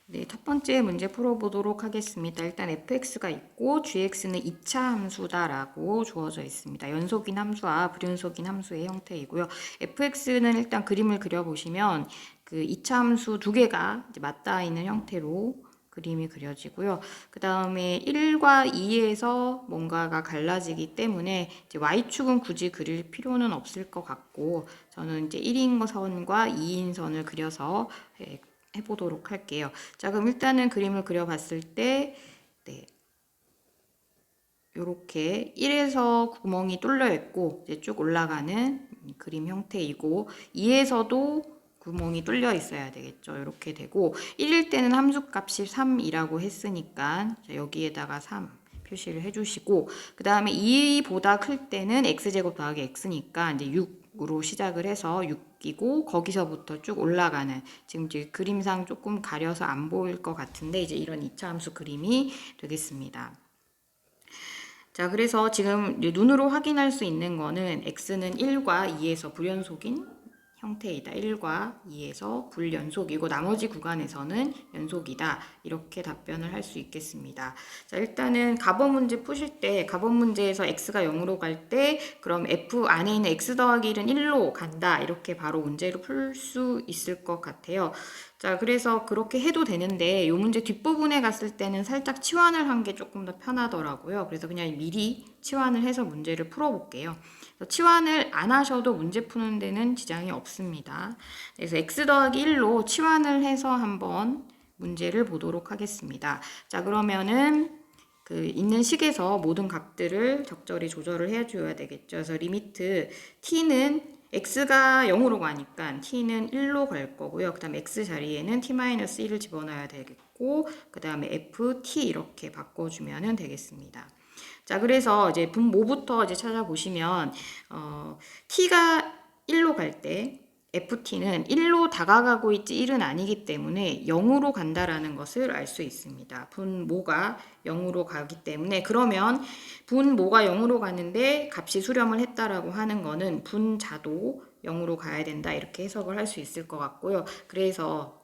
네, 첫 번째 문제 풀어보도록 하겠습니다. 일단 fx가 있고 gx는 2차 함수다라고 주어져 있습니다. 연속인 함수와 불연속인 함수의 형태이고요. fx는 일단 그림을 그려보시면 그 2차 함수 두 개가 이제 맞닿아 있는 형태로 그림이 그려지고요. 그 다음에 1과 2에서 뭔가가 갈라지기 때문에 이제 y축은 굳이 그릴 필요는 없을 것 같고, 저는 이제 1인 선과 2인 선을 그려서 해보도록 할게요. 자, 그럼 일단은 그림을 그려봤을 때, 네, 요렇게 1에서 구멍이 뚫려 있고 이제 쭉 올라가는 그림 형태이고, 2에서도 구멍이 뚫려 있어야 되겠죠. 이렇게 되고 1일 때는 함수값이 3이라고 했으니까 여기에다가 3 표시를 해주시고, 그 다음에 2보다 클 때는 x제곱 더하기 x니까 이제 6으로 시작을 해서 6이고 거기서부터 쭉 올라가는, 지금 이제 그림상 조금 가려서 안 보일 것 같은데 이제 이런 2차 함수 그림이 되겠습니다. 자, 그래서 지금 눈으로 확인할 수 있는 거는 x는 1과 2에서 불연속인 형태이다. 1과 2에서 불연속이고 나머지 구간에서는 연속이다. 이렇게 답변을 할 수 있겠습니다. 자, 일단은 가번 문제 푸실 때 가번 문제에서 x가 0으로 갈 때 그럼 f 안에 있는 x 더하기 1은 1로 간다. 이렇게 바로 문제를 풀 수 있을 것 같아요. 자, 그래서 그렇게 해도 되는데 이 문제 뒷부분에 갔을 때는 살짝 치환을 한 게 조금 더 편하더라고요. 그래서 그냥 미리 치환을 해서 문제를 풀어볼게요. 치환을 안 하셔도 문제 푸는 데는 지장이 없습니다. 그래서 x 더하기 1로 치환을 해서 한번 문제를 보도록 하겠습니다. 자, 그러면은 그 있는 식에서 모든 값들을 적절히 조절을 해줘야 되겠죠. 그래서 리미트 t는 x가 0으로 가니까 t는 1로 갈 거고요. 그 다음에 x 자리에는 t-1을 집어넣어야 되겠고, 그 다음에 ft 이렇게 바꿔주면 되겠습니다. 자, 그래서 이제 분모부터 이제 찾아보시면, t가 1로 갈 때 ft는 1로 다가가고 있지 1은 아니기 때문에 0으로 간다라는 것을 알 수 있습니다. 분모가 0으로 가기 때문에, 그러면 분모가 0으로 가는데 값이 수렴을 했다라고 하는 거는 분자도 0으로 가야 된다, 이렇게 해석을 할 수 있을 것 같고요. 그래서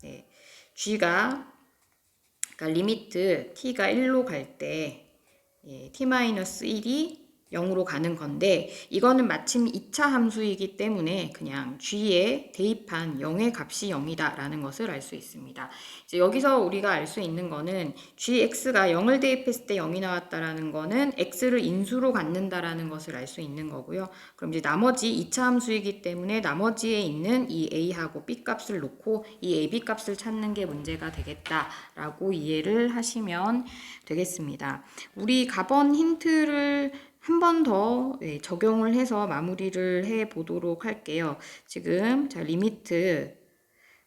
네, g가 그러니까 리미트 t가 1로 갈 때 t-1이 0으로 가는 건데, 이거는 마침 2차 함수이기 때문에 그냥 g에 대입한 0의 값이 0이다 라는 것을 알 수 있습니다. 이제 여기서 우리가 알 수 있는 거는 gx가 0을 대입했을 때 0이 나왔다라는 거는 x를 인수로 갖는다라는 것을 알 수 있는 거고요. 그럼 이제 나머지 2차 함수이기 때문에 나머지에 있는 이 a하고 b 값을 놓고 이 ab 값을 찾는 게 문제가 되겠다라고 이해를 하시면 되겠습니다. 우리 가번 힌트를 한 번 더 적용을 해서 마무리를 해 보도록 할게요. 지금 자, 리미트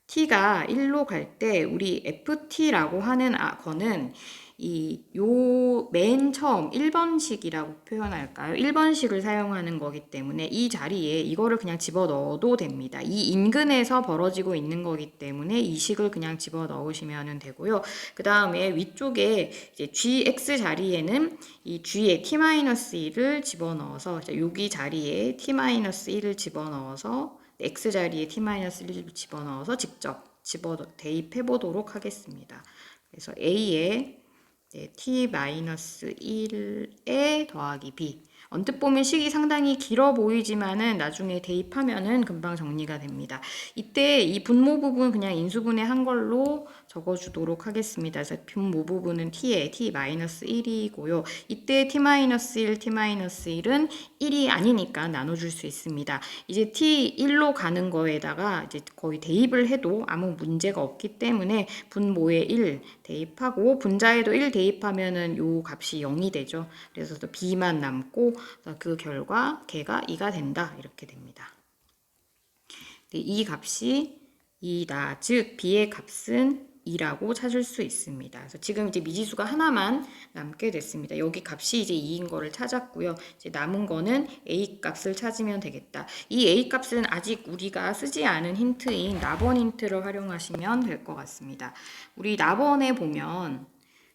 t가 1로 갈 때 우리 ft라고 하는 거는 요 맨 처음 1번식이라고 표현할까요? 1번식을 사용하는 거기 때문에 이 자리에 이거를 그냥 집어넣어도 됩니다. 이 인근에서 벌어지고 있는 거기 때문에 이 식을 그냥 집어넣으시면 되고요. 그 다음에 위쪽에 이제 gx 자리에는 이 g의 t-1을 집어넣어서, 여기 자리에 t-1을 집어넣어서 x 자리에 t-1을 집어넣어서 직접 대입해 보도록 하겠습니다. 그래서 a에 t-1에 더하기 b. 언뜻 보면 식이 상당히 길어 보이지만은 나중에 대입하면은 금방 정리가 됩니다. 이때 이 분모 부분 그냥 인수분해한 걸로 적어주도록 하겠습니다. 그래서 분모 부분은 t에 t-1이고요. 이때 t-1, t-1은 1이 아니니까 나눠줄 수 있습니다. 이제 t1로 가는 거에다가 이제 거의 대입을 해도 아무 문제가 없기 때문에 분모에 1 대입하고 분자에도 1 대입하면은 요 값이 0이 되죠. 그래서 또 b만 남고 그 결과 걔가 2가 된다, 이렇게 됩니다. 이 값이 2다. 즉 b의 값은 2라고 찾을 수 있습니다. 그래서 지금 이제 미지수가 하나만 남게 됐습니다. 여기 값이 이제 2인 거를 찾았고요. 이제 남은 거는 a 값을 찾으면 되겠다. 이 a 값은 아직 우리가 쓰지 않은 힌트인 나번 힌트를 활용하시면 될 것 같습니다. 우리 나번에 보면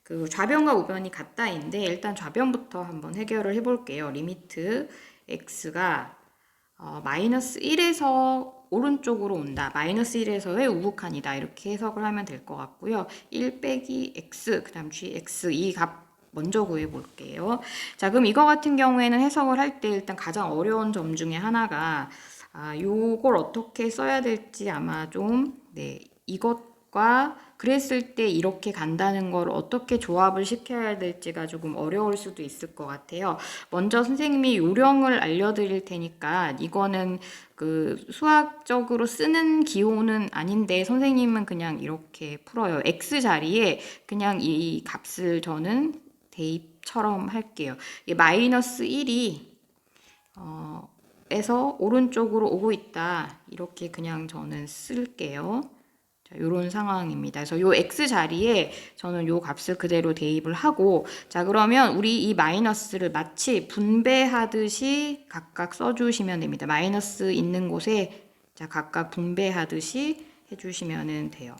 그 좌변과 우변이 같다인데 일단 좌변부터 한번 해결을 해볼게요. 리미트 x가 마이너스 1에서 오른쪽으로 온다. 마이너스 1에서의 우극한이다. 이렇게 해석을 하면 될 것 같고요. 1 빼기 x, 그 다음 gx 이 값 먼저 구해볼게요. 자, 그럼 이거 같은 경우에는 해석을 할 때 일단 가장 어려운 점 중에 하나가 요걸 어떻게 써야 될지 아마 좀 이것과 그랬을 때 이렇게 간다는 걸 어떻게 조합을 시켜야 될지가 조금 어려울 수도 있을 것 같아요. 먼저 선생님이 요령을 알려드릴 테니까 이거는 그 수학적으로 쓰는 기호는 아닌데 선생님은 그냥 이렇게 풀어요. x 자리에 그냥 이 값을 저는 대입처럼 할게요. 마이너스 1이 에서 오른쪽으로 오고 있다. 이렇게 그냥 저는 쓸게요. 자, 요런 상황입니다. 그래서 요 x 자리에 저는 요 값을 그대로 대입을 하고, 자, 그러면 우리 이 마이너스를 마치 분배하듯이 각각 써주시면 됩니다. 마이너스 있는 곳에 자, 각각 분배하듯이 해주시면 돼요.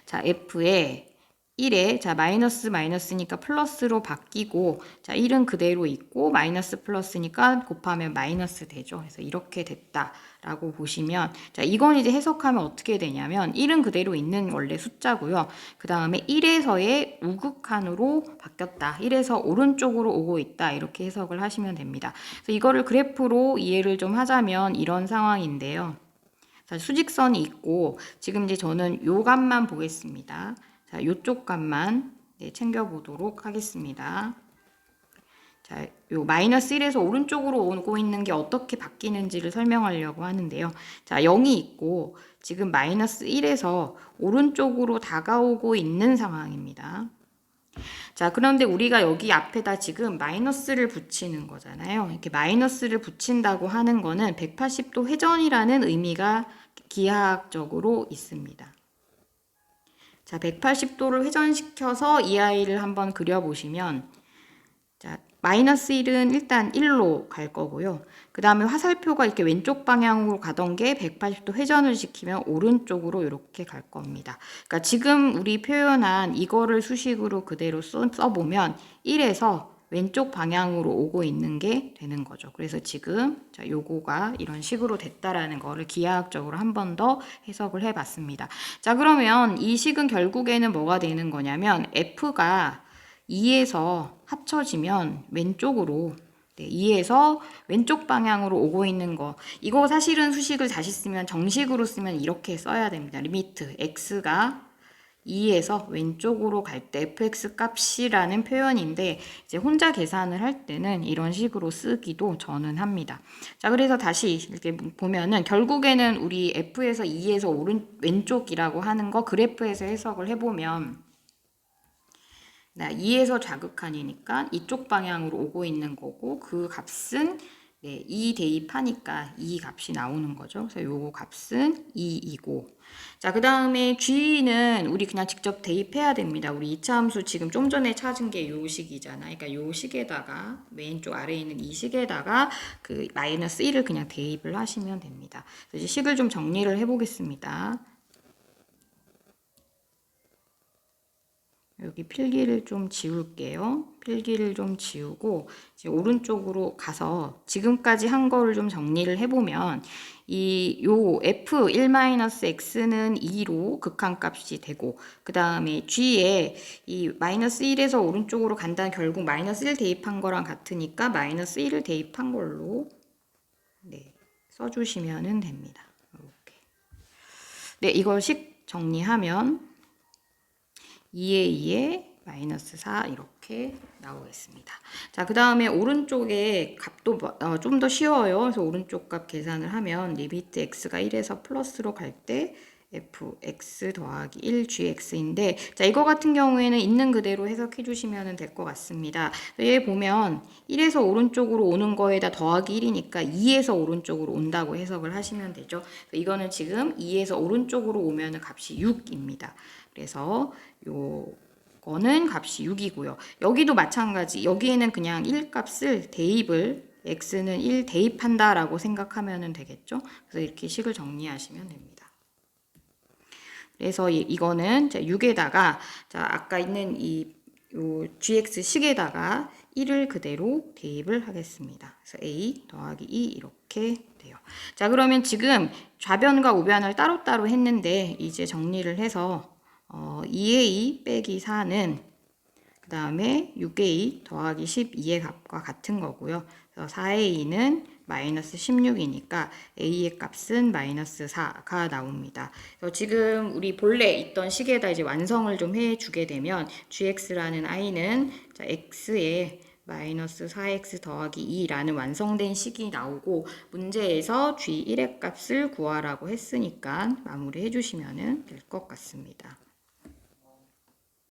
자, f에 1에 자 마이너스니까 플러스로 바뀌고 자 1은 그대로 있고 마이너스 플러스니까 곱하면 마이너스 되죠. 그래서 이렇게 됐다라고 보시면 자 이건 이제 해석하면 어떻게 되냐면 1은 그대로 있는 원래 숫자고요. 그 다음에 1에서의 우극한으로 바뀌었다. 1에서 오른쪽으로 오고 있다. 이렇게 해석을 하시면 됩니다. 그래서 이거를 그래프로 이해를 좀 하자면 이런 상황인데요. 자 수직선이 있고 지금 이제 저는 요 값만 보겠습니다. 자, 요쪽 값만 챙겨보도록 하겠습니다. 자, 요 마이너스 1에서 오른쪽으로 오고 있는 게 어떻게 바뀌는지를 설명하려고 하는데요. 자, 0이 있고 지금 마이너스 1에서 오른쪽으로 다가오고 있는 상황입니다. 자, 그런데 우리가 여기 앞에다 지금 마이너스를 붙이는 거잖아요. 이렇게 마이너스를 붙인다고 하는 거는 180도 회전이라는 의미가 기하학적으로 있습니다. 자, 180도를 회전시켜서 이 아이를 한번 그려보시면 자, 마이너스 1은 일단 1로 갈 거고요. 그 다음에 화살표가 이렇게 왼쪽 방향으로 가던 게 180도 회전을 시키면 오른쪽으로 이렇게 갈 겁니다. 그러니까 지금 우리 표현한 이거를 수식으로 그대로 써보면 1에서 왼쪽 방향으로 오고 있는 게 되는 거죠. 그래서 지금 자, 요거가 이런 식으로 됐다라는 거를 기하학적으로 한 번 더 해석을 해봤습니다. 자, 그러면 이 식은 결국에는 뭐가 되는 거냐면 F가 2에서 합쳐지면 왼쪽으로 2에서 왼쪽 방향으로 오고 있는 거 이거 사실은 수식을 다시 쓰면 정식으로 쓰면 이렇게 써야 됩니다. 리미트 x가 2에서 왼쪽으로 갈 때 fx 값이라는 표현인데 이제 혼자 계산을 할 때는 이런 식으로 쓰기도 저는 합니다. 자, 그래서 다시 이렇게 보면은 결국에는 우리 f에서 2에서 왼쪽이라고 하는 거 그래프에서 해석을 해보면 2에서 좌극한이니까 이쪽 방향으로 오고 있는 거고 그 값은 2 대입하니까 2 값이 나오는 거죠. 그래서 요거 값은 2이고 자, 그 다음에 g는 우리 그냥 직접 대입해야 됩니다. 우리 2차 함수 지금 좀 전에 찾은 게 요 식이잖아요. 그러니까 요 식에다가 왼쪽 아래에 있는 이 식에다가 그 마이너스 1을 그냥 대입을 하시면 됩니다. 그래서 이제 식을 좀 정리를 해보겠습니다. 여기 필기를 좀 지울게요. 필기를 좀 지우고 이제 오른쪽으로 가서 지금까지 한 거를 좀 정리를 해보면 요 f1-x는 2로 극한값이 되고 그 다음에 g에 이 마이너스 1에서 오른쪽으로 간다는 결국 마이너스 1 대입한 거랑 같으니까 마이너스 1을 대입한 걸로 써주시면 됩니다. 이렇게. 네, 이걸 식 정리하면 2에 2에 마이너스 4 이렇게 나오겠습니다. 자, 그 다음에 오른쪽에 값도 좀 더 쉬워요. 그래서 오른쪽 값 계산을 하면 리미트 x가 1에서 플러스로 갈 때 fx 더하기 1 gx인데 자, 이거 같은 경우에는 있는 그대로 해석해 주시면 될 것 같습니다. 얘 보면 1에서 오른쪽으로 오는 거에다 더하기 1이니까 2에서 오른쪽으로 온다고 해석을 하시면 되죠. 이거는 지금 2에서 오른쪽으로 오면 값이 6입니다. 그래서 요거는 값이 6이고요. 여기도 마찬가지. 여기에는 그냥 1 값을 대입을 x는 1 대입한다라고 생각하면 되겠죠. 그래서 이렇게 식을 정리하시면 됩니다. 그래서 이거는 6에다가 자 아까 있는 요 gx식에다가 1을 그대로 대입을 하겠습니다. 그래서 a 더하기 2 이렇게 돼요. 자, 그러면 지금 좌변과 우변을 따로따로 했는데 이제 정리를 해서 2a 빼기 4는 그 다음에 6a 더하기 12의 값과 같은 거고요. 그래서 4a는 마이너스 16이니까 a의 값은 마이너스 4가 나옵니다. 그래서 지금 우리 본래 있던 식에다 이제 완성을 좀 해주게 되면 gx라는 i는 x에 마이너스 4x 더하기 2라는 완성된 식이 나오고 문제에서 g1의 값을 구하라고 했으니까 마무리 해주시면 될 것 같습니다.